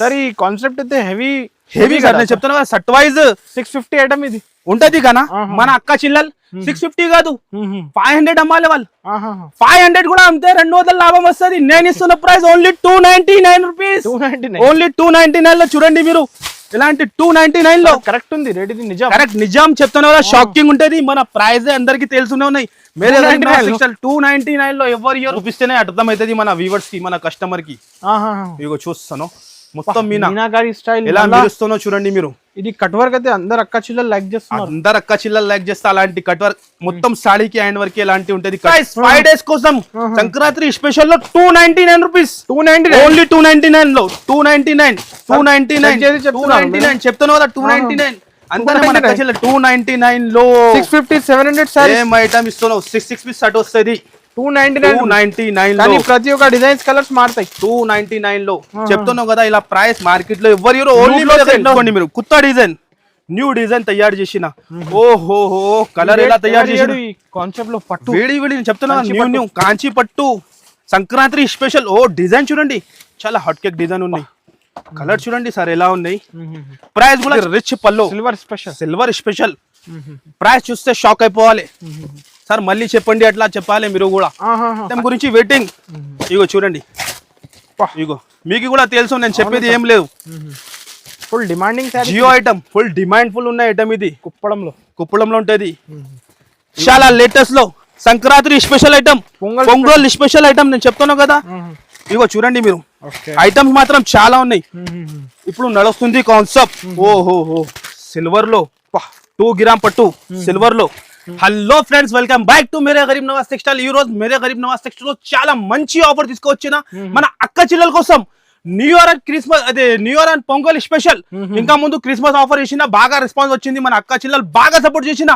Sir ఈ concept అయితే heavy sir నేను చెప్తున్నా కదా సెట్ వైజ్ 650 ఐటమ్ ఇది ఉంటది కదా మన అక్క చిల్లల్ 650 కాదు 500 అమ్మాలి వాళ్ళు 500 కూడా అమ్మితే 200 లాభం వస్తుంది. నేను ఇస్తున్న ప్రైస్ ఓన్లీ 299 రూపీస్. ఓన్లీ 299 లో చూడండి మీరు ఇలాంటి 299 లో కరెక్ట్ ఉంది రేట్. ఇది నిజం, కరెక్ట్ నిజం చెప్తున్నా కదా. షాకింగ్ ఉంటది. మన ప్రైస్ అందరికి తెలుసునే ఉన్నాయి. 299 లో ఎవరు ఇయర్ చూపిస్తేనే అర్థమవుతుంది మన వ్యూవర్స్ కి, మన కస్టమర్ కి. ఇగో చూస్తాను మొత్తం మీనాకారి స్టైల్ ఎలా మెరుస్తుందో చూడండి మీరు. ఇది కట్ వర్క్ అయితే అందరు అక్క చిల్లలు లైక్ చేస్తున్నారు. అందరు అక్క చిల్లలు లైక్ చేస్తే అలాంటి కట్ వర్క్ మొత్తం సాడీకి హ్యాండ్ వర్క్ ఎలాంటి ఉంటది. 5 డేస్ కోసం సంక్రాంతి స్పెషల్ లో 299 రూపీస్. 299 ఓన్లీ 299 లో 299 చెప్తాను కదా 299 అంతా మన అక్క చిల్ల 299 లో 650 700 సేమ్ ఐటమ్ ఇస్తున్నావు. 6 పీస్ సెట్ వస్తుంది 299 లో. ప్రతి ఒక్క డిజైన్స్ కలర్స్ మారుతాయి 299 లో. చెప్తున్నావు కదా ఇలా ప్రైస్ మార్కెట్ లో ఎవరు ఓన్లీ మీరు కొత్త డిజైన్ న్యూ డిజైన్ తయారు చేసిన. ఓహో కలర్ ఎలా తయారు చేసిన కాన్సెప్ట్ లో పట్టు వేడి చెప్తున్నా న్యూ కాంచీ పట్టు సంక్రాంతి స్పెషల్. ఓ డిజైన్ చూడండి చాలా హాట్ కేక్ డిజైన్ ఉన్నాయి. కలర్ చూడండి సార్ ఎలా ఉన్నాయి. ప్రైస్ కూడా రిచ్ పల్లో సిల్వర్ స్పెషల్. ప్రైస్ చూస్తే షాక్ అయిపోవాలి సార్. మళ్ళీ చెప్పండి అట్లా చెప్పాలి మీరు కూడా దాని గురించి వెయిటింగ్. ఇగో చూడండి ఇగో మీకు కూడా తెలుసు నేను చెప్పేది ఏం లేదు. ఫుల్ డిమాండింగ్ జియో ఐటమ్ ఫుల్ డిమాండ్ ఫుల్ ఉన్న ఐటమ్ ఇది. కుప్పడంలో ఉంటది. చాలా లేటెస్ట్ లో Sankranti special item, Pongal special item నేను చెప్తాను కదా. ఇగో చూడండి మీరు ఐటమ్స్ మాత్రం చాలా ఉన్నాయి. ఇప్పుడు నడుస్తుంది కాన్సెప్ట్. ఓహో సిల్వర్ లో 2 గ్రామ్ పట్టు సిల్వర్ లో. Hello friends, welcome back to Mere Garib Nawaz textile. ఈ రోజు మేరే గరీబ్ నవాజ్ టెక్స్టైల్ లో చాలా మంచి ఆఫర్ తీసుకొచ్చిన మన అక్క చిల్లల కోసం. న్యూ ఇయర్ అండ్ క్రిస్మస్, అదే new year and pongal special. ఇంకా ముందు క్రిస్మస్ ఆఫర్ చేసిన బాగా రెస్పాన్స్ వచ్చింది. మన అక్క చిల్లలు బాగా సపోర్ట్ చేసిన.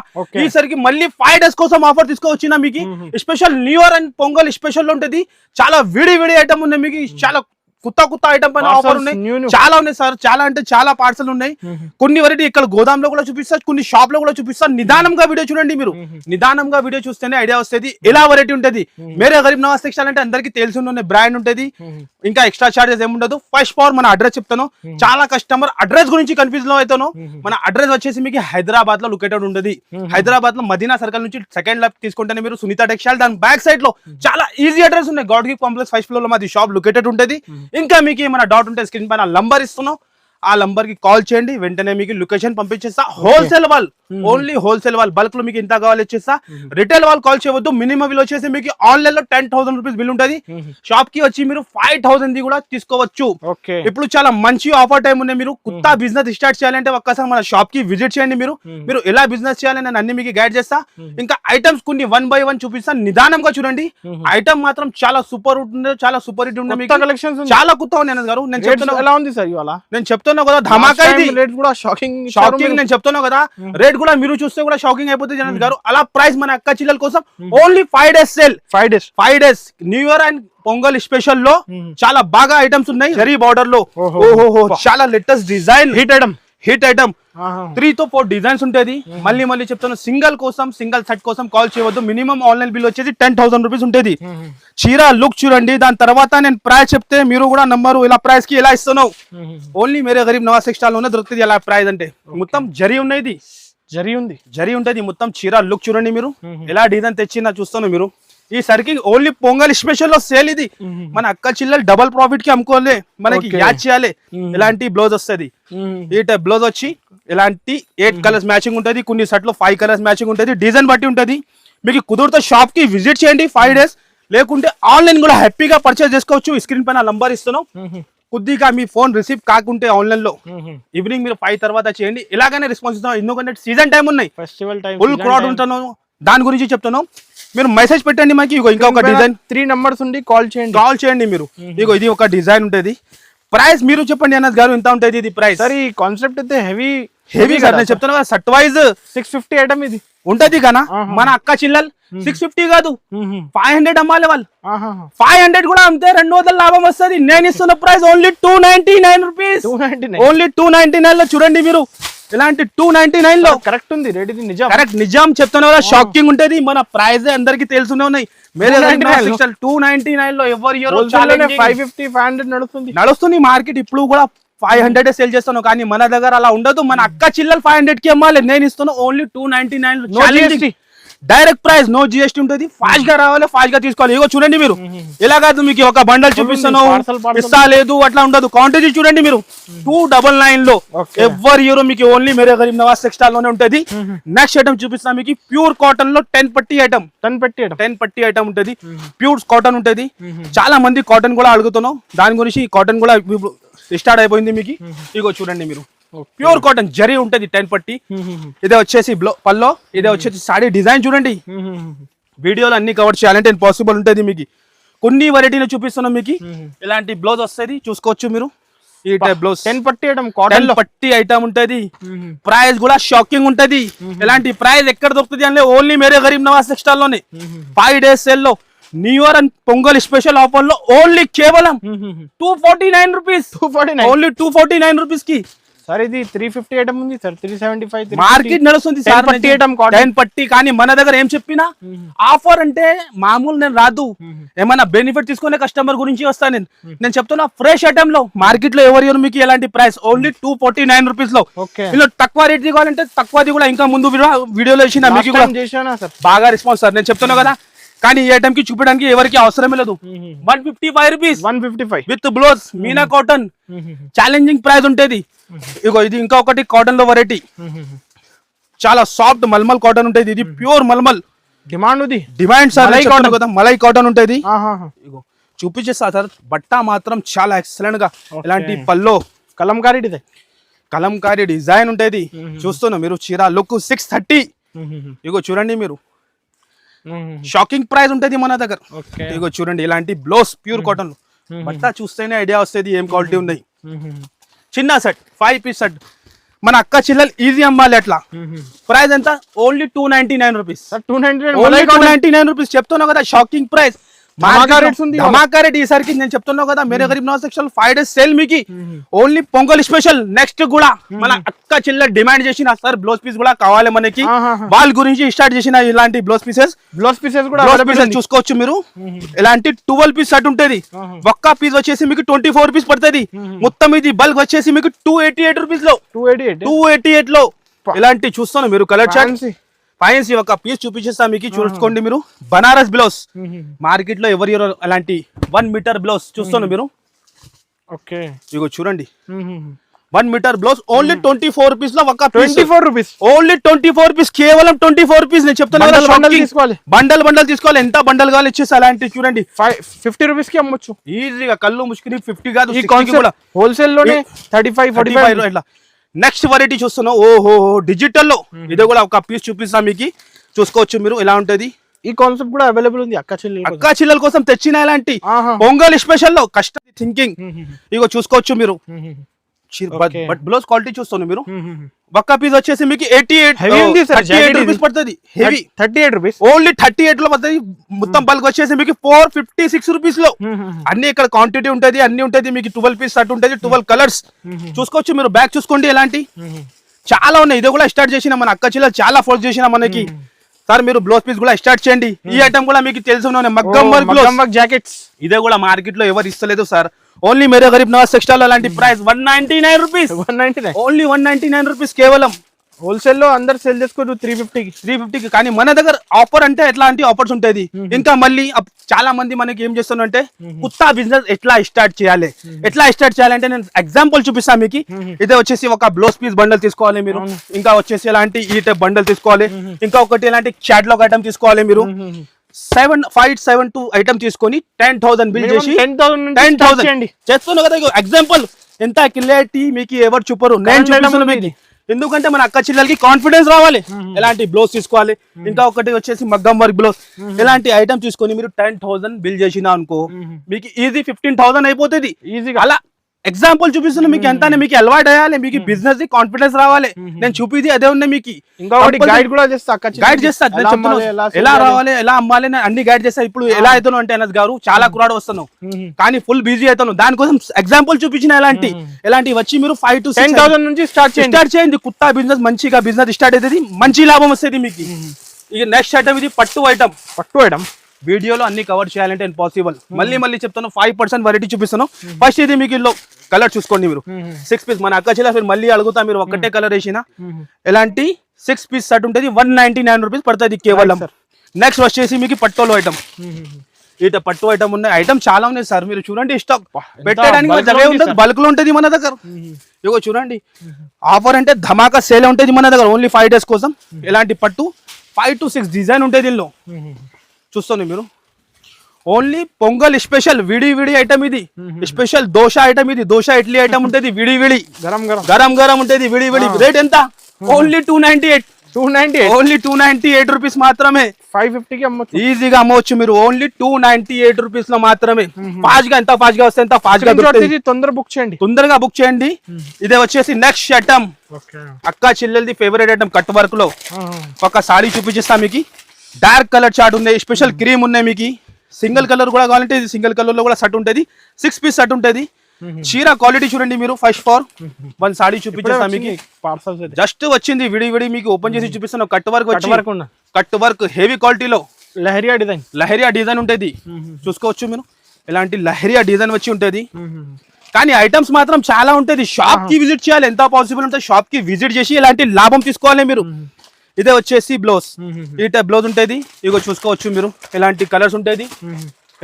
ఈసరికి మళ్ళీ 5 డేస్ కోసం ఆఫర్ తీసుకొచ్చిన మీకు. Special new year and pongal special లో ఉంటది. చాలా విడి ఐటమ్ ఉన్నాయి మీకు. చాలా కొత్త ఐటమ్ పైన ఆఫర్ ఉన్నాయి. చాలా ఉన్నాయి సార్, చాలా అంటే చాలా పార్సల్ ఉన్నాయి. కొన్ని వెరైటీ ఇక్కడ గోదాంలో కూడా చూపిస్తా, కొన్ని షాప్ లో కూడా చూపిస్తా. నిదానంగా వీడియో చూడండి మీరు. నిదానంగా వీడియో చూస్తేనే ఐడియా వస్తుంది ఎలా వెరైటీ ఉంటది. మేరే గరీబ్ నవాజ్ టెక్స్టైల్ అంటే అందరికి తెలిసి ఉన్న బ్రాండ్ ఉంటది. ఇంకా ఎక్స్ట్రా చార్జెస్ ఏముండదు. ఫస్ట్ పవర్ మన అడ్రస్ చెప్తాను. చాలా కస్టమర్ అడ్రస్ గురించి కన్ఫ్యూజ్ లో అవుతాను. మన అడ్రస్ వచ్చేసి మీకు హైదరాబాద్ లో లొకేటెడ్ ఉంటది. హైదరాబాద్ లో మదీనా సర్కిల్ నుంచి సెకండ్ లెఫ్ట్ తీసుకుంటేనే మీరు సునీత టెక్స్టైల్. దాని బ్యాక్ సైడ్ లో చాలా ఈజీ అడ్రస్ ఉన్నాయి. God gift complex first floor లో మాది షాప్ లొకేటెడ్ ఉంటది. ఇంకా మీకు ఏమైనా డౌట్ ఉంటే స్క్రీన్ పైన నంబర్ ఇస్తున్నాం, ఆ నంబర్ కి కాల్ చేయండి. వెంటనే మీకు లొకేషన్ పంపించేస్తా. హోల్సేల్ వాల్, ఓన్లీ హోల్సేల్ వాల్. బల్క్ లో మీకు ఇంత కావాలి ఇచ్చేస్తా. రిటైల్ వాల్ కాల్ చేయవద్దు. మినిమం బిల్ వచ్చేసి మీకు ఆన్లైన్ లో 10,000 రూపీస్ బిల్ ఉంటుంది. షాప్ కి వచ్చి మీరు 5,000 కూడా తీసుకోవచ్చు. ఇప్పుడు చాలా మంచి ఆఫర్ టైం ఉన్నాయి. మీరు కొత్త బిజినెస్ స్టార్ట్ చేయాలంటే ఒక్కసారి మన షాప్ కి విజిట్ చేయండి. మీరు ఎలా బిజినెస్ చేయాలని నేను అన్ని మీకు గైడ్ చేస్తా. ఇంకా ఐటమ్స్ కొన్ని 1 by 1 చూపిస్తా. నిదానంగా చూడండి. ఐటమ్ మాత్రం చాలా సూపర్ ఉంటుంది, చాలా సూపర్ హిట్ ఉంటుంది. చాలా కొత్త ఉన్నాయి గారు. నేను చెప్తున్నా ఎలా ఉంది సార్ ఇవాళ. నేను చెప్తున్నా కదా ధమాకా ఇది. రేట్ కూడా షాకింగ్ నేను చెప్తున్నా కదా. రేట్ కూడా మీరు చూస్తే కూడా షాకింగ్ అయిపోతుంది జనత్ గారు. అలా ప్రైస్ మన అక్క చిల్లల కోసం only 5 days sale. 5 days new year and pongal special లో చాలా బాగా ఐటమ్స్ ఉన్నాయి. జరీ బార్డర్ లో చాలా latest design hit item 3 to 4 designs ఉంటుంది. మళ్ళీ చెప్తాను, సింగిల్ సెట్ కోసం కాల్ చేయవద్దు. మినిమం ఆన్లైన్ బిల్ వచ్చేసి 10,000 రూపీస్ ఉంటుంది. చీర లుక్ చూడండి. దాని తర్వాత నేను ప్రైస్ చెప్తే మీరు కూడా నమ్మరు. ఇలా ప్రైస్ కి ఎలా ఇస్తున్నావు. ఓన్లీ మేరే గరీబ్ నవాజ్ టెక్స్టైల్ లోనే దొరుకుతుంది ఎలా ప్రైస్ అంటే. మొత్తం జరీ ఉన్నది, జరీ ఉంటది. మొత్తం చీర లుక్ చూడండి మీరు. ఎలా డిజైన్ తెచ్చిందా చూస్తాను మీరు. ఈ సరికి ఓన్లీ పొంగల్ స్పెషల్ లో సేల్ ఇది. మన అక్క చిల్లలు డబల్ ప్రాఫిట్ కి అమ్ముకోలే, మనకి యాడ్ చేయాలి. ఇలాంటి బ్లౌజ్ వస్తుంది. ఈ టైప్ బ్లౌజ్ వచ్చి ఇలాంటి 8 కలర్స్ మ్యాచింగ్ ఉంటుంది. కొన్ని సెట్ లో 5 కలర్స్ మ్యాచింగ్ ఉంటుంది. డిజైన్ బట్టి ఉంటుంది. మీకు కుదిరితే షాప్ కి విజిట్ చేయండి 5 డేస్. లేకుంటే ఆన్లైన్ కూడా హ్యాపీగా పర్చేస్ చేసుకోవచ్చు. స్క్రీన్ పైన నంబర్ ఇస్తున్నాం. కొద్దిగా మీ ఫోన్ రిసీవ్ కాకుంటే ఆన్లైన్ లో ఈవినింగ్ మీరు 5 తర్వాత చేయండి. ఇలాగనే రెస్పాన్స్ ఇస్తాం. ఎందుకంటే సీజన్ టైం ఉన్నాయి, ఫెస్టివల్ టైం, ఫుల్ క్రౌడ్ ఉంటాను. దాని గురించి చెప్తాను. మీరు మెసేజ్ పెట్టండి మాకు. ఇంకా ఒక డిజైన్ 3 నంబర్స్ ఉండి కాల్ చేయండి మీరు. ఇగో ఇది ఒక డిజైన్ ఉంటుంది. ప్రైస్ మీరు చెప్పండి అన్నది గారు ఎంత ఉంటుంది ఇది ప్రైస్. సార్ ఈ కాన్సెప్ట్ అయితే హెవీ సార్. నేను చెప్తున్నా కదా సెట్ వైజ్ 650 ఐటమ్ ఇది ఉంటది కదా మన అక్క చిల్లల్. 650 కాదు 500 అమ్మాలి వాళ్ళు. 500 కూడా అమ్మితే 200 లాభం వస్తుంది. నేను ఇస్తున్న ప్రైస్ ఓన్లీ 299 రూపీస్. ఓన్లీ 299 లో చూడండి మీరు. ఇలాంటి 299 లో కరెక్ట్ ఉంది రేట్, ఇది నిజం. కరెక్ట్ నిజం చెప్తున్నా కదా, షాకింగ్ ఉంటది. మన ప్రైస్ అందరికి తెలుసునే ఉన్నాయి. 299 లో ఎవరి 550 500 నడుస్తుంది మార్కెట్. ఇప్పుడు కూడా 500 సేల్ చేస్తాను, కానీ మన దగ్గర అలా ఉండదు. మన అక్క చిల్లలు 500 కి అమ్మాలి. నేను ఇస్తాను only 299 direct price, no GST ఉంటుంది. ఫాస్ట్ గా రావాలి, ఫాస్ట్ గా తీసుకోవాలి. ఇగో చూడండి మీరు, ఇలా కాదు మీకు ఒక బండల్ చూపిస్తాను ఇస్తా లేదు అట్లా ఉండదు. క్వాంటిటీ చూడండి మీరు, 299 లో ఎవరి ఇయర్ మీకు ఓన్లీ మేరే గరీబ్ నవాజ్ టెక్స్టైల్ లోనే ఉంటది. నెక్స్ట్ ఐటమ్ చూపిస్తాను మీకు, ప్యూర్ కాటన్ లో 10 పట్టీ ఐటమ్. 10 పట్టీ ఐటమ్ ఉంటది, ప్యూర్ కాటన్ ఉంటది. చాలా మంది కాటన్ కూడా అడుగుతున్నాం, దాని గురించి కాటన్ కూడా స్టార్ట్ అయిపోయింది మీకు. ఇగో చూడండి మీరు, ప్యూర్ కాటన్ జరీ ఉంటది 10 పట్టీ. ఇదే వచ్చేసి పల్లో, ఇదే వచ్చేసి సాడీ డిజైన్ చూడండి. వీడియోలో అన్ని కవర్ చేయాలంటే ఇంపాసిబుల్ ఉంటది మీకు. కొన్ని వెరైటీలు చూపిస్తున్నాం మీకు. ఇలాంటి బ్లౌజ్ వస్తుంది, చూసుకోవచ్చు మీరు. ఈ టైప్ బ్లౌజ్ 10 పట్టీ ఐటమ్, కాటన్ పట్టీ ఐటమ్ ఉంటది. ప్రైస్ కూడా షాకింగ్ ఉంటది. ఇలాంటి ప్రైస్ ఎక్కడ దొరుకుతుంది అంటే ఓన్లీ మేరే గరీబ్ నవాజ్ టెక్స్టైల్ లోనే. 5 days సేల్ లో, new year and pongal special offer లో ఓన్లీ కేవలం 249 రూపీస్. ఓన్లీ 249 రూపీస్ కి. సార్ ఇది 350 ఐటమ్ ఉంది సార్, 375 మార్కెట్ నడుస్తుంది. 10 పట్టీ ఐటమ్, 10 పట్టీ. కానీ మన దగ్గర ఏం చెప్పినా ఆఫర్ అంటే మామూలు నేను రాదు, ఏమైనా బెనిఫిట్ తీసుకునే కస్టమర్ గురించి వస్తాను నేను చెప్తున్నా. ఫ్రెష్ ఐటమ్ లో మార్కెట్ లో ఎవరి మీకు ఎలాంటి ప్రైస్ ఓన్లీ 249 రూపీస్ లో. ఇలా తక్కువ రేట్ కావాలంటే తక్కువది కూడా ఇంకా ముందు వీడియోలో ఇచ్చిన మీకు బాగా రెస్పాన్స్ సార్, నేను చెప్తున్నా కదా. కానీ ఈ ఐటమ్ కి చూపించడానికి ఎవరికి అవసరమే లేదు. 155 rupees, 155 with blouse, Meena cotton. Challenging price ఉంటది. ఇగో ఇది ఇంకొకటి కాటన్ లో వెరైటీ, చాలా సాఫ్ట్ మల్మల్ కాటన్ ఉంటది. ఇది ప్యూర్ మల్మల్. డిమాండ్ సార్ కదా, మలై కాటన్ ఉంటది. ఇగో చూపించేస్తా సార్, బట్ట మాత్రం చాలా ఎక్సలెంట్ గా. ఇలాంటి పల్లో కలంకారీ డిజైన్ ఉంటది. చూస్తున్నా మీరు, చీర లుక్ 630. ఇగో చూడండి మీరు, షాకింగ్ ప్రైస్ ఉంటది మన దగ్గర. ఇగో చూడండి, ఇలాంటి బ్లౌజ్ ప్యూర్ కాటన్. బట్ట చూస్తేనే ఐడియా వస్తుంది ఏం క్వాలిటీ ఉన్నాయి. చిన్న సెట్ 5 పీస్ సెట్, మన అక్క చిల్లలు ఈజీ అమ్మాలి. అట్లా ప్రైస్ ఎంత ఓన్లీ 299 రూపీస్. 299 రూపీస్ చెప్తున్నా కదా, షాకింగ్ ప్రైస్. ధమాకా రేట్ ఈసారికి నేను చెప్తున్నా కదా. Mere Garib Nawaz textile 5 days sale మీకు ఓన్లీ పొంగల్ స్పెషల్. నెక్స్ట్ కూడా మన అక్క చిల్ల డిమాండ్ చేసిన సార్ బ్లౌజ్ పీస్ కూడా కావాలి మనకి, వాళ్ళ గురించి స్టార్ట్ చేసిన ఇలాంటి బ్లౌజ్ పీసెస్ కూడా చూసుకోవచ్చు మీరు. ఇలాంటి 12 పీస్ సెట్ ఉంటది. ఒక్క పీస్ వచ్చేసి మీకు 24 రూపీస్ పడుతుంది. మొత్తం ఇది బల్క్ వచ్చేసి మీకు 288 రూపీస్ లో, 288 లో. ఇలాంటి చూస్తాను మీరు కలర్ చార్ట్ ఫైన్సీ. ఒక పీస్ చూపించేస్తా మీకు, చూసుకోండి మీరు. బనారస్ బ్లౌజ్ మార్కెట్ లో ఎవరి అలాంటి 1 మీటర్ బ్లౌజ్ చూస్తాను మీరు. ఇగో చూడండి, 1 మీటర్ బ్లౌజ్ ఓన్లీ 24 రూపీస్ లో. ఒక 24 రూపీస్ ఓన్లీ 24 రూపీస్, కేవలం 24 రూపీస్. నేను చెప్తాను బండల్ తీసుకోవాలి. ఎంత బండల్ కావాలి ఇచ్చేసి. అలాంటి చూడండి 50 రూపీస్ కి అమ్మొచ్చు ఈజీగా. కళ్ళు ముసుకుని 50 కాదు, హోల్సేల్ లోనే 35 45 ఇట్లా. నెక్స్ట్ వెరైటీ చూస్తున్నాం, ఓహో డిజిటల్ లో. ఇది కూడా ఒక పీస్ చూపిస్తా మీకు, చూసుకోవచ్చు మీరు ఎలా ఉంటది. ఈ కాన్సెప్ట్ కూడా అవైలబుల్ ఉంది అక్క చిల్లల కోసం తెచ్చిన ఇలాంటి పొంగల్ స్పెషల్ లో. కష్టం థింకింగ్. ఇగో చూసుకోవచ్చు మీరు. బట్ బ్లౌజ్ క్వాలిటీ చూస్తాను మీరు. ఒక్క పీస్ వచ్చేసి మీకు 88 రూపీస్ పడుతుంది. హెవీ 38 రూపీస్, ఓన్లీ 38 లో పడుతుంది. మొత్తం బల్క్ వచ్చేసి మీకు 456 రూపీస్ లో. అన్ని ఇక్కడ క్వాంటిటీ ఉంటది, అన్ని ఉంటది మీకు. 12 పీస్ షర్ట్ ఉంటది, 12 కలర్స్ చూసుకోవచ్చు మీరు. బ్యాక్ చూసుకోండి, ఎలాంటి చాలా ఉన్నాయి. ఇది కూడా స్టార్ట్ చేసిన మన అక్క చిల్ల, చాలా ఫోర్స్ చేసిన మనకి. సార్ మీరు బ్లౌజ్ పీస్ కూడా స్టార్ట్ చేయండి. ఈ ఐటమ్ కూడా మీకు తెలుసు, మగ్గం వర్క్ జాకెట్స్. ఇదే కూడా మార్కెట్ లో ఎవరు ఇస్తలేదు sir. Only Mere Garib Nawaz textile అలాంటి ప్రైస్ 199 రూపీస్. ఓన్లీ 199 రూపీస్ కేవలం. హోల్సేల్ లో అందరు సేల్ చేసుకోరు 350 కి. కానీ మన దగ్గర ఆఫర్ అంటే ఎట్లాంటి ఆఫర్స్ ఉంటాయి. ఇంకా మళ్ళీ చాలా మంది మనకి ఏం చేస్తున్నారు అంటే కొత్త బిజినెస్ ఎట్లా స్టార్ట్ చేయాలంటే నేను ఎగ్జాంపుల్ చూపిస్తాను మీకు. ఇదే వచ్చేసి ఒక బ్లౌజ్ పీస్ బండల్ తీసుకోవాలి మీరు. ఇంకా వచ్చేసి ఇలాంటి ఈ టైప్ బండల్ తీసుకోవాలి. ఇంకా ఒకటి ఇలాంటి క్యాటలాగ్ ఐటమ్ తీసుకోవాలి మీరు. 572 ఐటమ్ తీసుకొని 10,000 బిల్ చేసి 10,000 చేస్తున్నా కదా. ఎగ్జాంపుల్ ఎంత క్లియరిటీ మీకు ఎవరు చూపరు, నేను చూపిస్తున్నా మీకు. ఎందుకంటే మన అక్క చిల్లలకి కాన్ఫిడెన్స్ రావాలి. ఎలాంటి బ్లౌజ్ తీసుకోవాలి. ఇంకా ఒకటి వచ్చేసి మగ్గం వర్క్ బ్లౌజ్. ఇలాంటి ఐటమ్ తీసుకొని మీరు 10,000 బిల్ చేసినా అనుకో మీకు ఈజీ 15,000 అయిపోతుంది ఈజీగా. అలా ఎగ్జాంపుల్ చూపిస్తున్నా మీకు ఎంత మీకు అలవాటు అయ్యాలి, మీకు బిజినెస్ ది కాన్ఫిడెన్స్ రావాలి. నేను చూపిది అదే ఉన్నాయి మీకు. ఇంకొకటి గైడ్ కూడా చేస్తా, గైడ్ చేస్తా, ఎలా రావాలి, ఎలా అమ్మాలి అన్ని గైడ్ చేస్తా. ఇప్పుడు ఎలా అవుతాను అంటే అనస్ గారు చాలా కురాడు వస్తాను కానీ ఫుల్ బిజీ అవుతాను. దానికోసం ఎగ్జాంపుల్ చూపించిన ఎలాంటి వచ్చి మీరు 5 to 10,000 నుంచి స్టార్ట్ చేయండి. కొత్త బిజినెస్ మంచిగా బిజినెస్ స్టార్ట్ అవుతుంది, మంచి లాభం వస్తుంది మీకు. ఇక నెక్స్ట్ ఐటమ్ ఇది పట్టు ఐటమ్. వీడియోలో అన్ని కవర్ చేయాలంటే ఇంపాసిబుల్. మళ్ళీ చెప్తాను, 5% వెరైటీ చూపిస్తాను. ఫస్ట్ ఇది మీకు ఇందులో కలర్ చూసుకోండి మీరు. 6 పీస్ మన అక్క చెల్లెలు మళ్ళీ అడుగుతా, మీరు ఒక్కటే కలర్ వేసిన ఎలాంటి 6 పీస్ సెట్ ఉంటుంది, 199 రూపీస్ పడుతుంది కేవలం. నెక్స్ట్ వచ్చేసి మీకు పట్టోలో ఐటమ్. ఇట పట్టు ఐటమ్ ఉన్నాయి, ఐటమ్ చాలా ఉన్నాయి సార్. మీరు చూడండి, స్టాక్ పెట్టడానికి బల్క్ లో ఉంటుంది మన దగ్గర. ఇగో చూడండి, ఆఫర్ అంటే ధమాకా సేల్ ఉంటుంది మన దగ్గర ఓన్లీ 5 days కోసం. ఎలాంటి పట్టు 5 to 6 డిజైన్ ఉంటుంది దీనిలో. చూస్తాను మీరు ఓన్లీ పొంగల్ స్పెషల్ విడి ఐటమ్ ఇది. స్పెషల్ దోశ ఐటమ్ ఇది, దోశ ఇడ్లీ ఐటమ్ ఉంటుంది విడి గరం ఉంటుంది విడి. రేట్ ఎంత? ఓన్లీ 298. ఓన్లీ 298 రూపీస్ మాత్రమే. 550కి అమ్మొచ్చు, ఈజీగా అమ్మవచ్చు మీరు. ఓన్లీ 298 రూపీస్ లో మాత్రమే. ఎంత ఫాస్ట్ గా వస్తే తొందరగా బుక్ చేయండి. ఇదే వచ్చేసి నెక్స్ట్ ఐటమ్, అక్క చెల్లెల్ది ఫేవరెట్ ఐటమ్ కట్ వర్క్ లో. ఒక సారీ చూపించేస్తా మీకు. డార్క్ కలర్ చార్ట్ ఉన్నాయి, స్పెషల్ క్రీమ్ ఉన్నాయి మీకు. సింగిల్ కలర్ కూడా కావాలంటే ఇది సింగిల్ కలర్ లో కూడా సెట్ ఉంటుంది. 6 పీస్ సెట్ ఉంటుంది. చీర క్వాలిటీ చూడండి మీరు. ఫస్ట్ ఫర్ వన్ సారీ చూపించేస్తా మీకు. జస్ట్ వచ్చింది విడి మీకు ఓపెన్ చేసి చూపిస్తాను. కట్ వర్క్ హెవీ క్వాలిటీలో లహరియా డిజైన్ ఉంటుంది. చూసుకోవచ్చు మీరు, ఇలాంటి లహరియా డిజైన్ వచ్చి ఉంటుంది. కానీ ఐటమ్స్ మాత్రం చాలా ఉంటుంది. షాప్ కి విజిట్ చేయాలి, ఎంత పాసిబుల్ ఉంటే షాప్ కి విజిట్ చేసి ఇలాంటి లాభం తీసుకోవాలి మీరు. ఇదే వచ్చేసి బ్లౌజ్, ఈ టైప్ బ్లౌజ్ ఉంటుంది. ఇగో చూసుకోవచ్చు మీరు, ఇలాంటి కలర్స్ ఉంటుంది,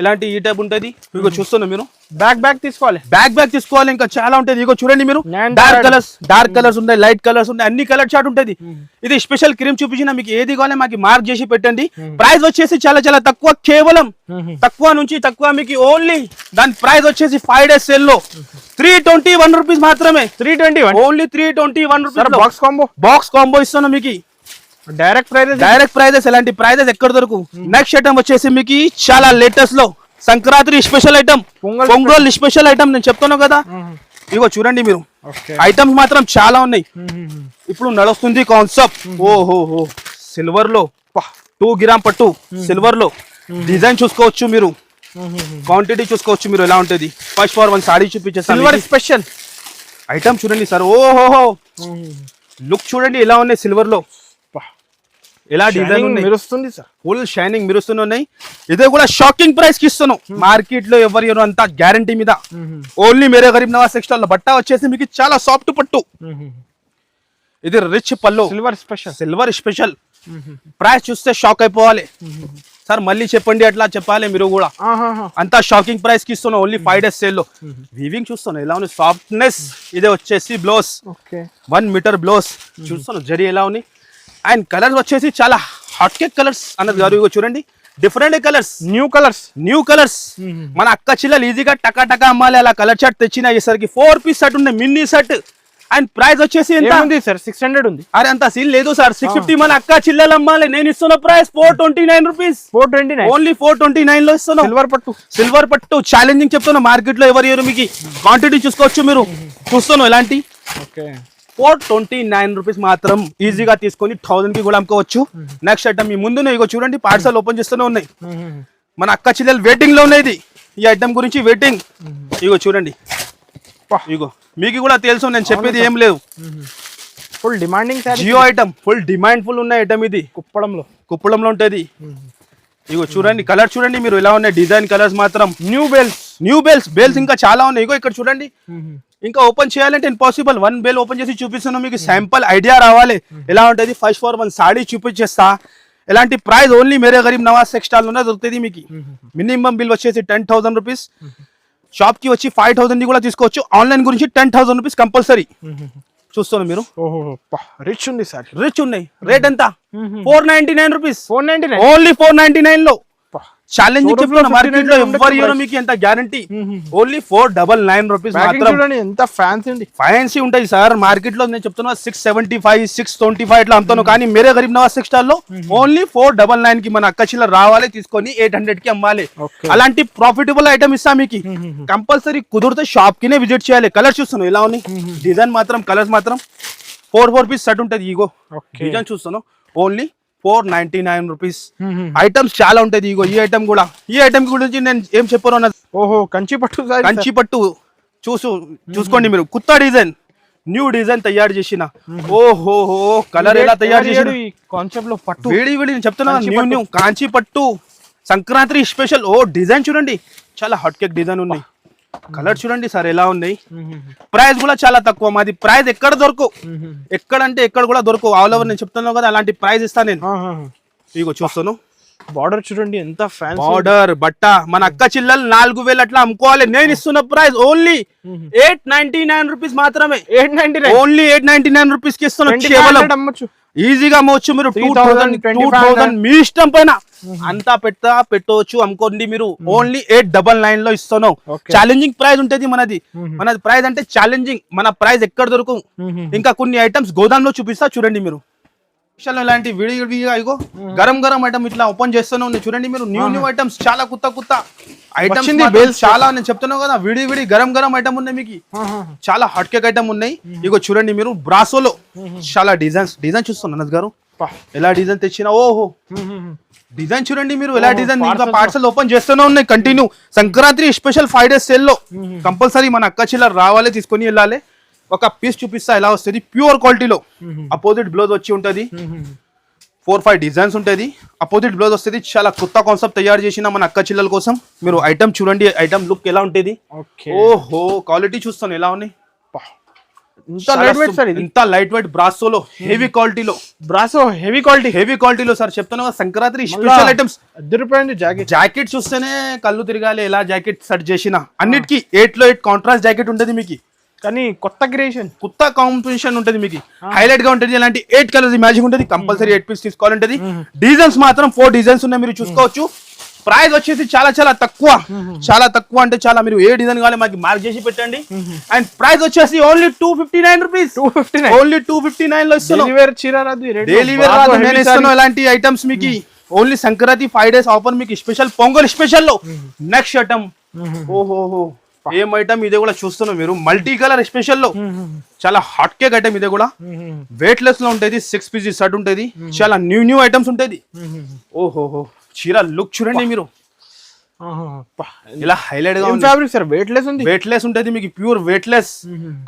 ఇలాంటి ఈ టైప్ ఉంటుంది. ఇగో చూస్తున్నా మీరు, బ్యాక్ తీసుకోవాలి, ఇంకా చాలా ఉంటుంది. ఇగో చూడండి మీరు, డార్క్ కలర్స్ ఉన్నాయి, లైట్ కలర్స్ ఉన్నాయి, అన్ని కలర్ చార్ట్ ఉంటుంది. ఇది స్పెషల్ క్రీమ్ చూపించిన మీకు ఏది కావాలి మాకు మార్క్ చేసి పెట్టండి. ప్రైస్ వచ్చేసి చాలా తక్కువ, కేవలం తక్కువ మీకు. ఓన్లీ దాని ప్రైస్ వచ్చేసి 5 days సేల్ లో 321 రూపీస్ మాత్రమే. 321 ఓన్లీ 321 రూపీస్. బాక్స్ కాంబో ఇస్తాను మీకు. డైరెక్ట్ ప్రైజెస్ ఎలాంటి ప్రైజెస్ ఎక్కడ దొరకు. నెక్స్ట్ ఐటమ్ వచ్చేసి మీకు చాలా లేటెస్ట్ లో Sankranti special item, Pongal special item నేను చెప్తాను కదా. ఇగో చూడండి మీరు, ఐటమ్స్ మాత్రం చాలా ఉన్నాయి. ఇప్పుడు నడుస్తుంది కాన్సెప్ట్. ఓహో సిల్వర్ లో 2 గ్రామ్ పట్టు, సిల్వర్ లో డిజైన్ చూసుకోవచ్చు మీరు, క్వాంటిటీ చూసుకోవచ్చు మీరు ఎలా ఉంటుంది. ఫస్ట్ ఫర్ వన్ సారీ చూపించేస్తాను. సిల్వర్ స్పెషల్ ఐటమ్ చూడండి సార్. ఓహో లుక్ చూడండి ఎలా ఉన్నాయి సిల్వర్ లో. ఎలా డిజైన్ మెరుస్తుంది సార్, ఫుల్ షైనింగ్ మెరుస్తున్నాయి. ఇదే కూడా షాకింగ్ ప్రైస్ కి ఇస్తున్నాం. మార్కెట్ లో ఎవరు అంత గ్యారంటీ మీద. ఓన్లీ మేరే గరీబ్ నవాజ్ టెక్స్టైల్ లో. బట్ట వచ్చేసి మీకు చాలా సాఫ్ట్ పట్టు. ఇది రిచ్ పల్లు, సిల్వర్ స్పెషల్. ప్రైస్ చూస్తే షాక్ అయిపోవాలి సార్. మళ్ళీ చెప్పండి, అట్లా చెప్పాలి మీరు కూడా. అంతా షాకింగ్ ప్రైస్ కి ఇస్తున్నాం ఓన్లీ 5 days సేల్ లో. వీవింగ్ చూస్తున్నాం ఎలా ఉంది, సాఫ్ట్నెస్. ఇదే వచ్చేసి బ్లౌజ్, 1 మీటర్ బ్లౌజ్. చూస్తున్నాం జరీ ఎలా ఉంది. అండ్ కలర్స్ వచ్చేసి చాలా హాట్ కేక్ కలర్స్ అన్నది గారు. ఇగో చూడండి, డిఫరెంట్ కలర్స్, న్యూ కలర్స్. మన అక్క చిల్లలు ఈజీగా టకా అమ్మాలి. అలా కలర్ చార్ట్ తెచ్చిన అయ్యేసరికి 4 పీస్ సెట్ ఉన్నాయి, మినీ సెట్. అండ్ ప్రైస్ వచ్చేసి ఎంత ఉంది సార్? 600 ఉంది. అరే అంత సీన్ లేదు సార్, 650 మన అక్క చిల్లలు అమ్మాలి. నేను ఇస్తున్న ప్రైస్ 429 రూపీస్. 429 ఓన్లీ 429 లో ఇస్తున్నాం. సిల్వర్ పట్టు ఛాలెంజింగ్ చెప్తున్నా. మార్కెట్ లో ఎవరు మీకు క్వాంటిటీ చూసుకోవచ్చు మీరు. చూస్తాను ఎలాంటి 429 రూపీస్ మాత్రం ఈజీగా తీసుకొని 1000 కి కూడా అమ్ముకోవచ్చు. నెక్స్ట్ ఐటమ్ మీ ముందు ఇగో చూడండి, పార్సల్ ఓపెన్ చేస్తూనే ఉన్నాయి. మన అక్క చెల్లెలు వెయిటింగ్ లో ఉన్నది ఈ ఐటమ్ గురించి, వెయిటింగ్. ఇగో చూడండి, ఇగో మీకు కూడా తెలుసు, నేను చెప్పేది ఏం లేదు. ఫుల్ డిమాండింగ్ జియో ఐటమ్, ఫుల్ డిమాండ్ ఫుల్ ఉన్న ఐటమ్ ఇది. కుప్పడంలో ఉంటది. ఇగో చూడండి, కలర్ చూడండి మీరు ఎలా ఉన్నాయి. డిజైన్ కలర్స్ మాత్రం న్యూ బెల్స్ ఇంకా చాలా ఉన్నాయి. ఇగో ఇక్కడ చూడండి, ఇంకా ఓపెన్ చేయాలంటే ఇంపాసిబుల్. 1 బెల్ ఓపెన్ చేసి చూపిస్తున్నాను మీకు, శాంపుల్ ఐడియా రావాలి ఎలా ఉంటుంది. ఫస్ట్ ఫర్ వన్ సాడీ చూపించేస్తా. ఎలాంటి price only Mere Garib Nawaz textile లోనే దొరుకుతుంది మీకు. మినిమం బిల్ వచ్చేసి 10,000 రూపీస్. షాప్ కి వచ్చి 5,000 కూడా తీసుకోవచ్చు. ఆన్లైన్ గురించి 10,000 రూపీస్ కంపల్సరీ. చూస్తాను మీరు, రిచ్ ఉంది సార్, రిచ్ ఉన్నాయి. రేట్ ఎంత? 499 రూపీస్. ఓన్లీ 499 లో ఛాలెంజింగ్ చెప్తున్నా, మార్కెట్ లో ఎవరు ఇవ్వరు మీకు ఎంత గ్యారంటీ. ఓన్లీ 499 రూపీస్ మాత్రం. ఎంత ఫ్యాన్సీ ఉంది, ఫ్యాన్సీ ఉంటాయి సార్. మార్కెట్ లో నేను చెప్తున్నా 675 625 ఇట్లా అమ్ముతాను, కానీ మేరే గరీబ్ నవాజ్ టెక్స్టైల్ లో ఓన్లీ 499 కి మన అక్క చిల్లర రావాలి, తీసుకొని 800 కి అమ్మాలి. అలాంటి ప్రాఫిటబుల్ ఐటమ్ ఇస్తా మీకు. కంపల్సరీ కుదిరితే షాప్ కినే విజిట్ చేయాలి. కలర్ చూస్తాను ఎలా ఉన్నాయి, డిజైన్ మాత్రం కలర్స్ మాత్రం 4 పీస్ సెట్ ఉంటది. ఇగో డిజైన్ చూస్తాను, ఓన్లీ 499 రూపీస్. ఐటమ్స్ చాలా ఉంటది. ఇగో ఈ ఐటమ్ కూడా, ఈ ఐటమ్ గురించి నేను ఏం చెప్పాను అన్నది. ఓహో కంచి పట్టు, కంచి పట్టు చూసుకోండి మీరు. కొత్త డిజైన్, న్యూ డిజైన్ తయారు చేసిన. ఓహో కలర్ ఎలా తయారు చేసిన కాన్సెప్ట్ లో పట్టు వేడి నేను చెప్తున్నా. న్యూ కాంచి పట్టు సంక్రాంతి స్పెషల్. ఓ డిజైన్ చూడండి, చాలా హాట్ కేక్ డిజైన్ ఉన్నాయి. కలర్ చూడండి సార్ ఎలా ఉన్నాయి. ప్రైస్ కూడా చాలా తక్కువ. మాది ప్రైస్ ఎక్కడ దొరకవు, ఎక్కడ అంటే ఎక్కడ కూడా దొరకవు. ఆల్ ఓవర్ నేను చెప్తున్నాను కదా, అలాంటి ప్రైస్ ఇస్తాను నేను. ఇగో చూస్తాను, బార్డర్ చూడండి ఎంత ఫ్యాన్సీ బార్డర్. బట్ట మన అక్క చిల్లలు 4000 అట్లా అమ్ముకోవాలి. నేను ఇస్తున్న ప్రైస్ ఓన్లీ 899 రూపీస్ మాత్రమే. 899 ఓన్లీ 899 రూపీస్ కి ఇస్తున్నాను. అమ్మొచ్చు, ఈజీగా అమ్మవచ్చు మీరు. 2000 మీ ఇష్టం పైన అంతా పెట్టవచ్చు, అమ్ముకోండి మీరు. ఓన్లీ 899 లో ఇస్తాను. ఛాలెంజింగ్ ప్రైస్ ఉంటది మనది. మనది ప్రైస్ అంటే ఛాలెంజింగ్. మన ప్రైస్ ఎక్కడ దొరకవు. ఇంకా కొన్ని ఐటమ్స్ గోదాంలో చూపిస్తా చూడండి మీరు. ఇలాంటి విడిగా ఇగో గరం గరం ఐటమ్ ఇట్లా ఓపెన్ చేస్తున్నాం చూడండి మీరు. న్యూ ఐటమ్స్ చాలా కొత్త ఐటమ్స్ చాలా నేను చెప్తున్నావు కదా. విడి గరం గరం ఐటమ్ ఉన్నాయి మీకు. చాలా హాట్ కేక్ ఐటమ్ ఉన్నాయి. ఇగో చూడండి మీరు, బ్రాసోలో చాలా డిజైన్ చూస్తున్నా అన్నది గారు ఎలా డిజైన్ తెచ్చినా. ఓహో డిజైన్ చూడండి మీరు ఎలా డిజైన్. ఇంకా పార్సల్ ఓపెన్ చేస్తూనే ఉన్నాయి continue. Sankranti special 5 days sale లో కంపల్సరీ మన అక్క చిల్లర రావాలి, తీసుకొని వెళ్ళాలి. ఒక పీస్ చూపిస్తా ఎలా వస్తుంది. ప్యూర్ క్వాలిటీలో అపోజిట్ బ్లౌజ్ వచ్చి ఉంటది. 4-5 డిజైన్స్ ఉంటది. అపోజిట్ బ్లౌజ్ వస్తుంది. చాలా కొత్త కాన్సెప్ట్ తయారు చేసిన మన అక్క చిల్లల కోసం. మీరు ఐటమ్ చూడండి, ఐటమ్ లుక్ ఎలా ఉంటది. ఓహో క్వాలిటీ చూస్తాను ఎలా ఉన్నాయి. ఇంత లైట్ వెయిట్ బ్రాసోలో హెవీ క్వాలిటీలో. బ్రాసో హెవీ క్వాలిటీలో సార్ చెప్తాను. Sankranti special items. జాకెట్ చూస్తేనే కళ్ళు తిరగాలి ఎలా జాకెట్ సెట్ చేసిన. అన్నిటికీ 8 లో 8 కాంట్రాస్ట్ జాకెట్ ఉంటది మీకు. కానీ కొత్త కాంపిటీషన్ ఉంటుంది మీకు. హైలైట్ గా ఉంటుంది. ఇలాంటి 8 కలర్స్ మ్యాచింగ్ ఉంటుంది. కంపల్సరీ 8 పీస్ తీసుకోవాలంటది. డిజైన్స్ మాత్రం 4 డిజైన్స్ ఉన్నాయి, మీరు చూసుకోవచ్చు. ప్రైస్ వచ్చేసి చాలా తక్కువ అంటే చాలా. మీరు ఏ డిజైన్ కావాలి మాకు మార్క్ చేసి పెట్టండి. అండ్ ప్రైస్ వచ్చేసి ఓన్లీ 259 రూపీస్. ఓన్లీ 259 లో ఇస్తున్నాను. డైలీ వేర్ రాదు, నేను ఇస్తున్నాను ఇలాంటి ఐటమ్స్ మీకు. ఓన్లీ సంక్రాంతి 5 days ఆఫర్ మీకు. స్పెషల్ పొంగల్ స్పెషల్ లో నెక్స్ట్ ఐటమ్. ఓహో ఏం ఐటమ్ ఇదే కూడా చూస్తున్నాం మీరు. మల్టీ కలర్ స్పెషల్ లో చాలా హాట్ కేక్ ఐటమ్ ఇదే కూడా. వెయిట్ లెస్ లో ఉంటది. 6 పీస్ సెట్ ఉంటది. చాలా న్యూ ఐటమ్స్ ఉంటది. ఓహో చీర లుక్ చూడండి మీరు, ఇలా హైలైట్ గా ఫ్యాబ్రిక్ సార్. వెయిట్ లెస్ ఉంటది మీకు. Pure weight less.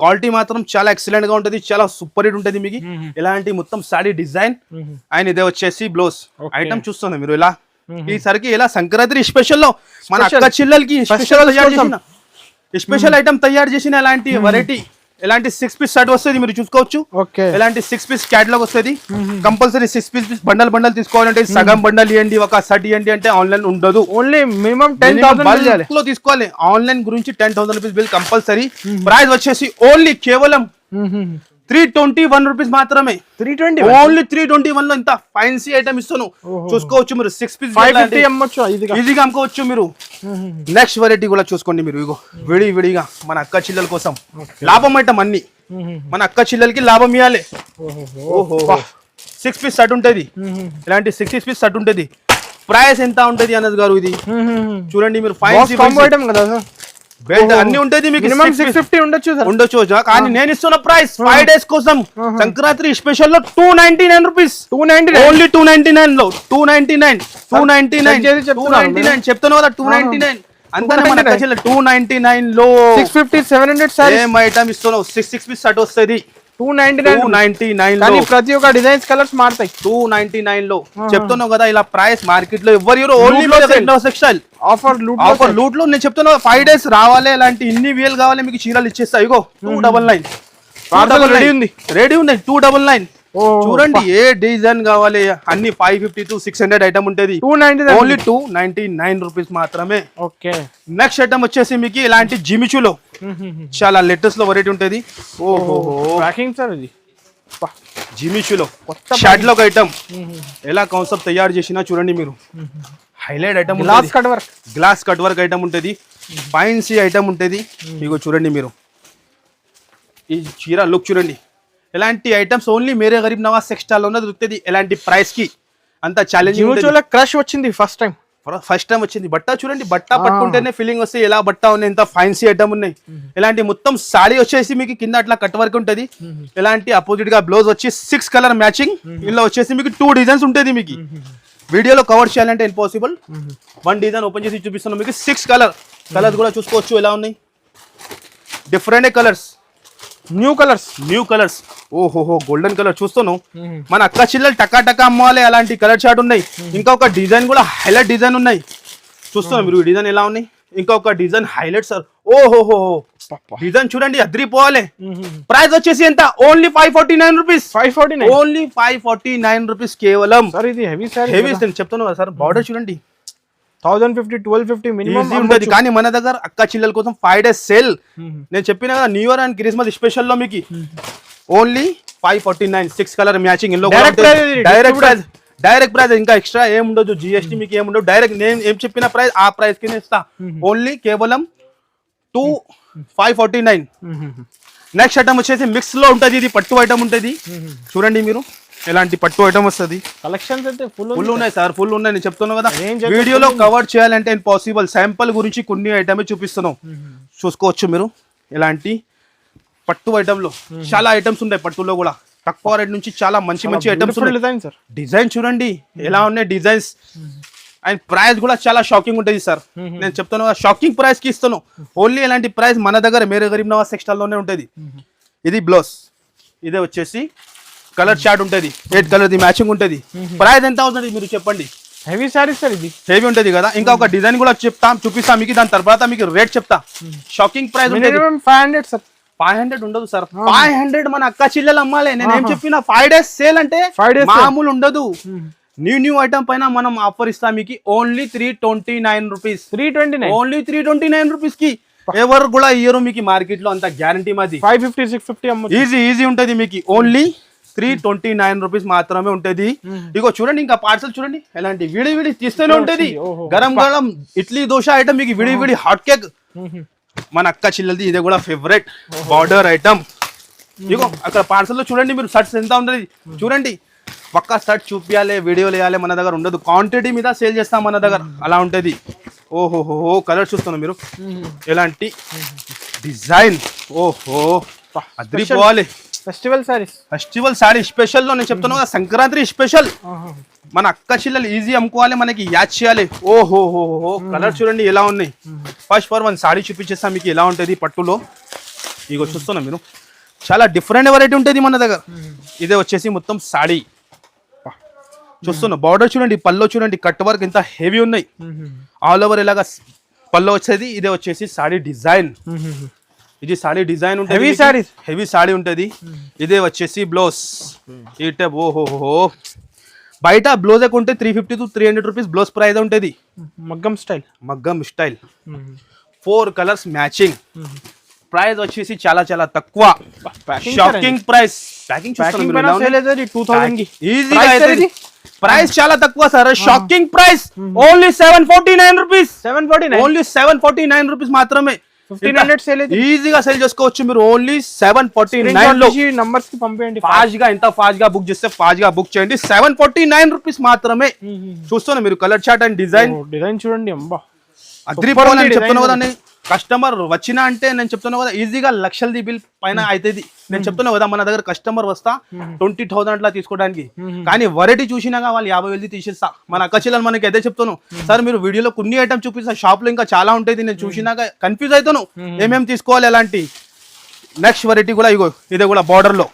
క్వాలిటీ మాత్రం చాలా ఎక్సలెంట్ గా ఉంటది. చాలా సూపర్ హిట్ ఉంటది మీకు. ఇలాంటి మొత్తం సాడీ డిజైన్. అండ్ ఇదే వచ్చేసి బ్లౌజ్ ఐటమ్ చూస్తుంది మీరు. ఇలా ఈసరికి ఇలా సంక్రాంతి స్పెషల్ లో మన అక్క చిల్లలకి స్పెషల్ ఐటమ్ తయారు చేసిన ఇలాంటి వెరైటీ. ఇలాంటి 6 పీస్ సెట్ వస్తుంది, మీరు చూసుకోవచ్చు. ఇలాంటి 6 పీస్ క్యాటలాగ్ వస్తుంది. కంపల్సరీ 6 పీస్ బండల్ తీసుకోవాలంటే సగం బండల్ ఇవ్వండి, ఒక సెట్ ఇవ్వండి అంటే ఆన్లైన్ ఉండదు. ఓన్లీ మినిమం 10,000 లో తీసుకోవాలి. ఆన్లైన్ గురించి 10,000 రూపీస్ బిల్ కంపల్సరీ. ప్రైస్ వచ్చేసి ఓన్లీ కేవలం 321 రూపీస్ మాత్రమే. 320 ఓన్లీ 321 లో ఇంత ఫ్యాన్సీ ఐటమ్ ఇస్తాను. చూసుకోవచ్చు మీరు. 6 పీస్ ఈజీగా అమ్ముకోవచ్చు మీరు. నెక్స్ట్ వెరైటీ కూడా చూసుకోండి మీరు. ఇగో విడిగా మన అక్క చిల్లల కోసం లాభం ఐటమ్ అన్ని. మన అక్క చిల్లలకి లాభం ఇవ్వాలి. ఓహో 6 పీస్ సెట్ ఉంటది. ఇలాంటి 6 పీస్ సెట్ ఉంటది. ప్రైస్ ఎంత ఉంటది అన్నది గారు ఇది చూడండి మీరు. ఐటమ్ కదా బెల్ట్ అన్ని ఉంటది మీకు. 650 ఉండొచ్చు. కానీ నేను ఇస్తున్న ప్రైస్ 5 days కోసం సంక్రాంతి స్పెషల్ లో 299 రూపీస్. ఓన్లీ 299 లో 299 చెప్తాను కదా. 299 అంతా మన 299 లో 650 700 సేమ్ ఐటమ్ ఇస్తున్నావు. 6 పీస్ సెట్ వస్తుంది. 299 లో ప్రతి ఒక్క డిజైన్స్ కలర్స్ మారుతాయి. 299 లో చెప్తున్నావు కదా. ఇలా ప్రైస్ మార్కెట్ లో ఎవరు ఓన్లీ టెక్స్టైల్ ఆఫర్ లూట్ లో నేను చెప్తున్నా. 5 days రావాలి. ఇలాంటి ఇన్ని వేలు కావాలి మీకు చీరలు ఇచ్చేస్తా. ఇగో 299 రెడీ ఉంది. 299 చూడండి ఏ డిజైన్ కావాలి అన్ని 550 to 600 ఐటమ్ ఉంటది. ఓన్లీ 299 రూపీస్ మాత్రమే. నెక్స్ట్ ఐటమ్ వచ్చేసి మీకు ఇలాంటి జిమిచులో చాలా లేటెస్ట్ లో వెరైటీ ఉంటది. ఓహో జిమిచులో షాట్ లో ఐటమ్ ఎలా కాన్సెప్ట్ తయారు చేసినా చూడండి మీరు. Highlight item, glass cut work item ఉంటుంది, ఫైన్సీ ఐటమ్ ఉంటుంది. ఇగో చూడండి మీరు ఈ చీర లుక్ చూడండి. ఎలాంటి items only Mere Garib Nawaz textile లో దొరుకుతుంది. ఎలాంటి ప్రైస్ కి అంత ఛాలెంజింగ్. క్రష్ వచ్చింది ఫస్ట్ టైం వచ్చింది. బట్ట చూడండి, బట్ట పట్టుకుంటేనే ఫీలింగ్ వస్తే ఎలా బట్ట ఉన్నాయి, ఎంత ఫైన్సీ ఐటమ్ ఉన్నాయి. ఇలాంటి మొత్తం సాడీ వచ్చేసి మీకు కింద అట్లా కట్ వర్క్ ఉంటుంది. ఇలాంటి అపోజిట్ గా బ్లౌజ్ వచ్చి 6 కలర్ మ్యాచింగ్. ఇందులో వచ్చేసి మీకు 2 డిజైన్స్ ఉంటుంది. మీకు వీడియోలో కవర్ చేయాలంటే ఇంపాసిబుల్. 1 డిజైన్ ఓపెన్ చేసి చూపిస్తున్నాం మీకు. 6 కలర్స్ కూడా చూసుకోవచ్చు ఎలా ఉన్నాయి. Different colours, new colours. ఓహోహో, గోల్డెన్ కలర్ చూస్తాను. మన అక్క చిల్లలు టకా టకా అమ్మాలి అలాంటి కలర్ చార్ట్ ఉన్నాయి. ఇంకొక డిజైన్ కూడా హైలైట్ డిజైన్ ఉన్నాయి. చూస్తున్నాం మీరు డిజైన్ ఎలా ఉన్నాయి. ఇంకొక డిజైన్ హైలైట్ సార్. ఓహోహో, డిజైన్ చూడండి అద్రిపోవాలి. ప్రైస్ వచ్చేసి ఎంత? Only 549 rupees. ఓన్లీ 549 రూపీస్ కేవలం. హెవీ చెప్తాను కదా సార్. బార్డర్ చూడండి 1050 1250 మినిమం ఉంటుంది. కానీ మన దగ్గర అక్క చిల్లల కోసం 5 days సేల్. నేను చెప్పిన కదా new year and Christmas special లో మీకు only 549. 6 colour matching. Direct price, ఇంకా ఎక్స్ట్రా ఏం ఉండదు. జిఎస్టీ మీకు ఏం ఉండదు. డైరెక్ట్ నేను ఏం చెప్పిన ప్రైస్ ఆ ప్రైస్ కి ఇస్తా. ఓన్లీ కేవలం 549. నెక్స్ట్ ఐటమ్ వచ్చేసి మిక్స్ లో ఉంటది. ఇది పట్టు ఐటమ్ ఉంటది. చూడండి మీరు ఎలాంటి పట్టు ఐటమ్ వస్తుంది. కలెక్షన్స్ అయితే ఫుల్ ఉన్నాయి సార్, ఫుల్ ఉన్నాయి. నేను చెప్తున్నాను కదా, వీడియోలో కవర్ చేయాలంటే ఇంపాసిబుల్. శాంపుల్ గురించి కొన్ని ఐటమ్ చూపిస్తున్నాం, చూసుకోవచ్చు మీరు. ఇలాంటి పట్టు ఐటమ్ లో చాలా ఐటమ్స్ ఉన్నాయి. పట్టులో కూడా తక్కువ రేట్ నుంచి చాలా మంచి ఐటమ్స్ ఉన్నాయి. డిజైన్ చూడండి ఎలా ఉన్నాయి డిజైన్స్. అండ్ ప్రైస్ కూడా చాలా షాకింగ్ ఉంటుంది సార్. నేను చెప్తాను కదా, షాకింగ్ ప్రైస్ కి ఇస్తాను. ఓన్లీ ఇలాంటి ప్రైస్ మన దగ్గర మేరే గరీబ్ నవాజ్ టెక్స్టైల్ లోనే ఉంటుంది. ఇది బ్లౌజ్, ఇదే వచ్చేసి కలర్ చార్ట్ ఉంటుంది. 8 కలర్ మ్యాచింగ్ ఉంటుంది. ప్రైస్ ఎంత అవుతుంది మీరు చెప్పండి. హెవీ సారీస్ సార్, ఇది హెవీ ఉంటుంది కదా. ఇంకా ఒక డిజైన్ కూడా చూపిస్తా మీకు. దాని తర్వాత మీకు రేట్ చెప్తా. షాకింగ్ ప్రైస్ ఉంటుంది. 500 సార్. 500 ఉండదు సార్. 500 మన అక్క చిల్లలు అమ్మాలి. నేను ఏం చెప్పిన 5 days సేల్ అంటే మామూలు ఉండదు. న్యూ ఐటమ్ పైన మనం ఆఫర్ ఇస్తాం మీకు. Only 329 rupees. ఓన్లీ 329 రూపీస్ కి ఎవరు కూడా ఇయ్యరు మీకు మార్కెట్ లో. అంత గ్యారంటీ మాది. 550 650 ఈజీ ఉంటుంది మీకు. ఓన్లీ 329 రూపీస్ మాత్రమే ఉంటది. ఇగో చూడండి, ఇంకా పార్సల్ చూడండి ఎలాంటి విడి తీస్తూనే ఉంటది. గరం ఇడ్లీ దోశ ఐటమ్ మీకు విడి హాట్ కేక్. మన అక్క చిల్లది ఇదే కూడా ఫేవరెట్ బార్డర్ ఐటమ్. ఇగో అక్కడ పార్సల్ లో చూడండి మీరు. షర్ట్స్ ఎంత ఉంటది చూడండి. పక్కా షర్ట్ చూపించాలి, వీడియోలు వేయాలి. మన దగ్గర ఉండదు, క్వాంటిటీ మీద సేల్ చేస్తాం మన దగ్గర. అలా ఉంటది. ఓహోహో, కలర్ చూస్తున్నా మీరు. ఎలాంటి డిజైన్. ఓహో, అద్రిపోవాలి. ఫెస్టివల్ సారీ స్పెషల్ లో నేను చెప్తాను కదా, సంక్రాంతి స్పెషల్. మన అక్క చిల్లలు ఈజీ అమ్ముకోవాలి, మనకి యాచ్ చేయాలి. ఓహోహో, కలర్ చూడండి ఎలా ఉన్నాయి. ఫస్ట్ ఫర్ 1 సారీ చూపించేస్తాం మీకు ఎలా ఉంటుంది పట్టులో. ఇగో చూస్తున్నా మీరు, చాలా డిఫరెంట్ వెరైటీ ఉంటుంది మన దగ్గర. ఇదే వచ్చేసి మొత్తం సాడీ చూస్తున్నా. బార్డర్ చూడండి, పల్లో చూడండి, కట్ వర్క్ ఎంత హెవీ ఉన్నాయి. ఆల్ ఓవర్ ఇలాగా పల్లో వచ్చేది. ఇదే వచ్చేసి సాడీ డిజైన్. ఇది సాడీ డిజైన్ ఉంటుంది, హెవీ సాడీ ఉంటుంది. ఇదే వచ్చేసి బ్లౌజ్. ఈ టైప్. ఓహోహో, బయట బ్లౌజ్ కొంటే 350 to 300 రూపీస్ బ్లౌజ్ ప్రైస్ ఉంటుంది. మగ్గం స్టైల్ 4 కలర్స్ మ్యాచింగ్. ప్రైస్ వచ్చేసి చాలా తక్కువ. Shocking price. ప్రైస్ చాలా తక్కువ sir. Shocking price. Only 749 rupees. Only 749 rupees మాత్రమే. 1500 సేల్ ఈజీగా సేల్ చేసుకోవచ్చు మీరు. ఓన్లీ 749 లో నంబర్స్ కి పంపేయండి. ఎంత ఫాస్ట్ గా బుక్ చేస్తే ఫాస్ట్ గా బుక్ చేయండి. 749 రూపీస్ మాత్రమే. చూస్తున్నా మీరు కలర్ చార్ట్ అండ్ డిజైన్ చూడండి. అబ్బా, అద్రిపోవాలని చెప్తున్నా కదా. కస్టమర్ వచ్చినా అంటే నేను చెప్తున్నా కదా, ఈజీగా లక్షలది బిల్ పైన అవుతుంది. నేను చెప్తున్నా కదా, మన దగ్గర కస్టమర్ వస్తా 20,000 అట్లా తీసుకోవడానికి. కానీ వెరైటీ చూసినాగా వాళ్ళు 50,000 తీసేస్తా. మన అక్క చెల్లెలు మనకి అదే చెప్తాను సార్. మీరు వీడియోలో కొన్ని ఐటమ్ చూపిస్తా, షాప్ లో ఇంకా చాలా ఉంటుంది. నేను చూసినాక కన్ఫ్యూజ్ అవుతాను ఏమేమి తీసుకోవాలి ఎలాంటి. నెక్స్ట్ వెరైటీ కూడా ఇగో, ఇదే కూడా బార్డర్ లో.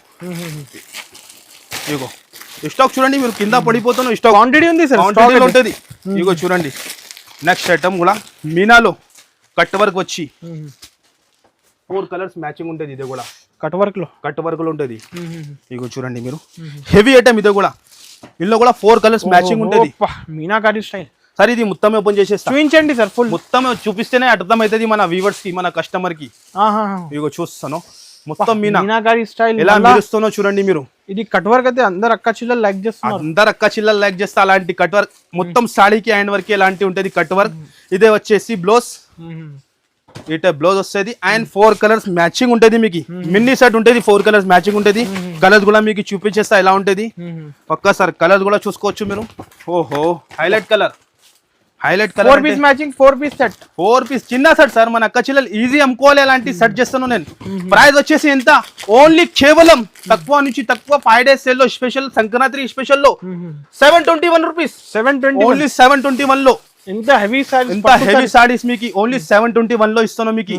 ఇగో స్టాక్ చూడండి మీరు, కింద పడిపోతాను. స్టాక్ క్వాంటిటీ ఉంది సార్, క్వాంటిటీ ఉంటుంది. ఇగో చూడండి, నెక్స్ట్ ఐటమ్ కూడా మీనాలో కట్ వర్క్ వచ్చి 4 కలర్స్ మ్యాచింగ్ ఉంటుంది. ఇదే కూడా కట్ వర్క్ లో ఉంటుంది. ఇగో చూడండి మీరు, హెవీ ఐటమ్. ఇదే కూడా ఇందులో కూడా 4 కలర్స్ మ్యాచింగ్ ఉంటుంది. Meenakari style sir. ఇది మొత్తం ఓపెన్ చేసేస్తా, చూపించండి సార్. ఫుల్ మొత్తం చూపిస్తేనే అర్థం అవుతుంది మన వ్యూవర్స్ కి, మన కస్టమర్ కి. ఇగో చూస్తాను మొత్తం మీనాకారి స్టైల్ ఎలా మెరుస్తుందో చూడండి మీరు. ఇది కట్ వర్క్ అయితే అందరు అక్క చిల్లలు లైక్ చేస్తున్నారు. అందరు అక్క చిల్లలు లైక్ చేస్తే అలాంటి కట్ వర్క్ మొత్తం సాడీకి హ్యాండ్ వర్క్ ఎలాంటి ఉంటది కట్ వర్క్. ఇదే వచ్చేసి బ్లౌజ్, ఇట బ్లౌజ్ వస్తుంది అండ్ 4 కలర్స్ మ్యాచింగ్ ఉంటది మీకు. మినీ సెట్ ఉంటది, 4 కలర్స్ మ్యాచింగ్ ఉంటది. కలర్స్ కూడా మీకు చూపించేస్తా ఎలా ఉంటది. ఒక్కసారి కలర్స్ కూడా చూసుకోవచ్చు మీరు. ఓహో highlight colour, highlight colour. 4 piece matching, 4 piece set, 4 piece చిన్న సెట్ సార్. మన అక్క చెల్లెలు ఈజీ అమ్ముకోవాలి అలాంటి సెట్ చేస్తాను నేను. ప్రైస్ వచ్చేసి ఎంత, ఓన్లీ కేవలం తక్కువ నుంచి తక్కువ 5 days సేల్ లో స్పెషల్ సంక్రాంతి స్పెషల్ లో 721 రూపీస్. 720 ఓన్లీ 721 లో. ఎంత హెవీ సారీస్, ఎంత హెవీ సారీస్ మీకు ఓన్లీ 721 లో ఇస్తాను మీకు.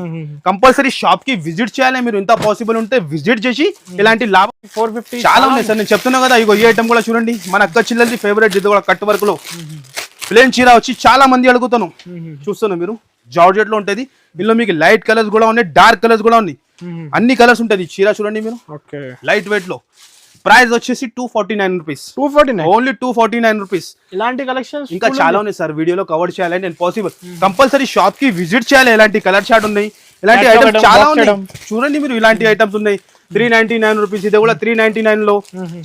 కంపల్సరీ షాప్ కి విజిట్ చేయాలి మీరు. ఎంత పాసిబుల్ ఉంటే విజిట్ చేసి ఇలాంటి లాభం 450 చాలా ఉన్నాయి సార్. నేను చెప్తున్నా కదా, ఇగో ఈ ఐటమ్ కూడా చూడండి. మన అక్క చెల్లెలది ఫేవరెట్, ఇది కూడా కట్ వర్క్ లో ప్లేన్ చీర వచ్చి చాలా మంది అడుగుతాను. చూస్తున్నా మీరు, జార్జెట్ లో ఉంటది. ఇందులో మీకు లైట్ కలర్స్ కూడా ఉన్నాయి, డార్క్ కలర్స్ కూడా ఉన్నాయి, అన్ని కలర్స్ ఉంటది. చీర చూడండి మీరు, లైట్ వెయిట్ లో. ప్రైస్ వచ్చేసి 249 రూపీస్. 249, only 249 rupees. ఇలాంటి కలెక్షన్స్ ఇంకా చాలా ఉన్నాయి సార్, వీడియోలో కవర్ చేయాలి నేను పాసిబుల్. కంపల్సరీ షాప్ కి విజిట్ చేయాలి. ఇలాంటి కలర్ చార్ట్ ఉన్నాయి, ఇలాంటి ఐటమ్స్ చాలా ఉన్నాయి. చూడండి మీరు, ఇలాంటి ఐటమ్స్ ఉన్నాయి 399 రూపీస్. ఇది కూడా 399 లో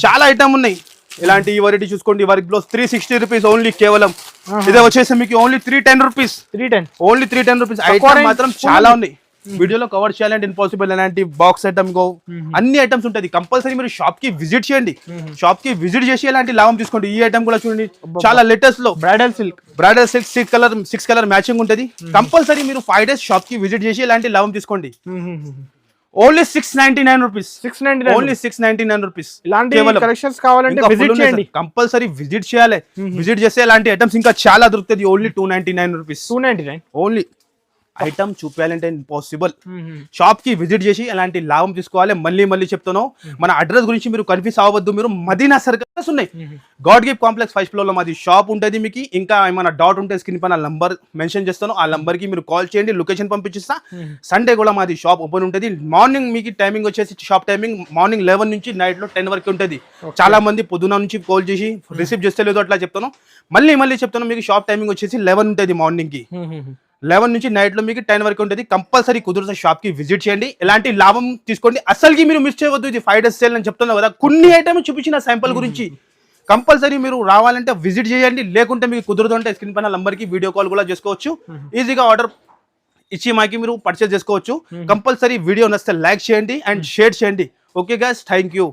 చాలా ఐటమ్ ఉన్నాయి. ఇలాంటి ఈ వెరైటీ చూసుకోండి, వర్క్ బ్లౌజ్ 360 రూపీస్ ఓన్లీ కేవలం. ఇదే వచ్చేసి మీకు only 310 rupees. 310, only 310 rupees. Item మాత్రం చాలా ఉన్నాయి, వీడియోలో కవర్ చేయాలంటే ఇంపాసిబుల్. అలాంటి బాక్స్ ఐటమ్ గో అన్ని ఐటమ్స్ ఉంటుంది. కంపల్సరీ మీరు షాప్ కి విజిట్ చేయండి. షాప్ కి విజిట్ చేసి ఇలాంటి లాభం తీసుకోండి. ఈ ఐటమ్ కూడా చూడండి, చాలా లేటెస్ట్ లో బ్రైడల్ సిల్క్, 6 కలర్ మ్యాచింగ్ ఉంటుంది. కంపల్సరీ మీరు 5 days షాప్ కి విజిట్ చేసి ఇలాంటి లాభం తీసుకోండి. Only 699 rupees. 699, only 699 rupees. ఇలాంటి కలెక్షన్స్ కావాలంటే విజిట్ చేయండి, కంపల్సరీ విజిట్ చేయాలి. విజిట్ చేస్తే ఇలాంటి ఐటమ్స్ ఇంకా చాలా దొరుకుతుంది. Only 299 rupees. 299 ఓన్లీ. ఐటమ్ చూపించాలంటే ఇంపాసిబుల్. షాప్ కి విజిట్ చేసి అలాంటి లాభం తీసుకోవాలి. మళ్ళీ చెప్తాను, మన అడ్రస్ గురించి మీరు కన్ఫ్యూజ్ అవ్వద్దు. మీరు మదీనా సర్కల్స్ ఉన్నాయి, God gift complex 1st floor లో మాది షాప్ ఉంటుంది. మీకు ఇంకా ఏమైనా డౌట్ ఉంటే స్క్రీన్ పైన నంబర్ మెన్షన్ చేస్తాను, ఆ నంబర్ కి మీరు కాల్ చేయండి, లొకేషన్ పంపించిస్తా. సండే కూడా మాది షాప్ ఓపెన్ ఉంటుంది. మార్నింగ్ మీకు టైమింగ్ వచ్చేసి, షాప్ టైమింగ్ మార్నింగ్ 11 నుంచి నైట్ లో 10 వరకు ఉంటుంది. చాలా మంది పొద్దున నుంచి కాల్ చేసి రిసీవ్ చేస్తే లేదో అట్లా చెప్తాను. మళ్ళీ చెప్తాను, మీకు షాప్ టైమింగ్ వచ్చేసి 11 ఉంటుంది మార్నింగ్ కి. 11 నుంచి నైట్ లో మీకు 10 వరకు ఉంటుంది. కంపల్సరీ కుదిరితే షాప్ కి విజిట్ చేయండి, ఎలాంటి లాభం తీసుకోండి. అసలుకి మీరు మిస్ చేయవద్దు. ఇది 5 days సేల్ అని చెప్తున్నా కదా, కొన్ని ఐటమ్ చూపించిన శాంపుల్ గురించి. కంపల్సరీ మీరు రావాలంటే విజిట్ చేయండి, లేకుంటే మీకు కుదురుతుంటే స్క్రీన్ పైన నంబర్ కి వీడియో కాల్ కూడా చేసుకోవచ్చు. ఈజీగా ఆర్డర్ ఇచ్చి మాకి మీరు పర్చేస్ చేసుకోవచ్చు. కంపల్సరీ వీడియో నచ్చితే లైక్ చేయండి అండ్ షేర్ చేయండి. Okay guys, thank you.